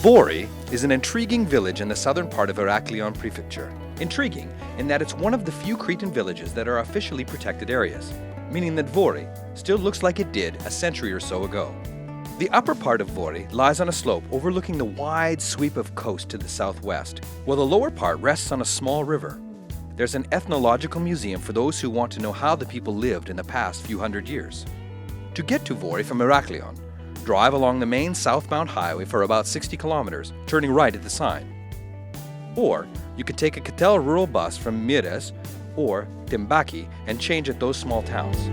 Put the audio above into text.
Vori is an intriguing village in the southern part of Heraklion prefecture. Intriguing in that it's one of the few Cretan villages that are officially protected areas, meaning that Vori still looks like it did a century or so ago. The upper part of Vori lies on a slope overlooking the wide sweep of coast to the southwest, while the lower part rests on a small river. There's an ethnological museum for those who want to know how the people lived in the past few hundred years. To get to Vori from Heraklion, drive along the main southbound highway for about 60 kilometers, turning right at the sign. Or you could take a KTEL rural bus from Mires or Timbaki and change at those small towns.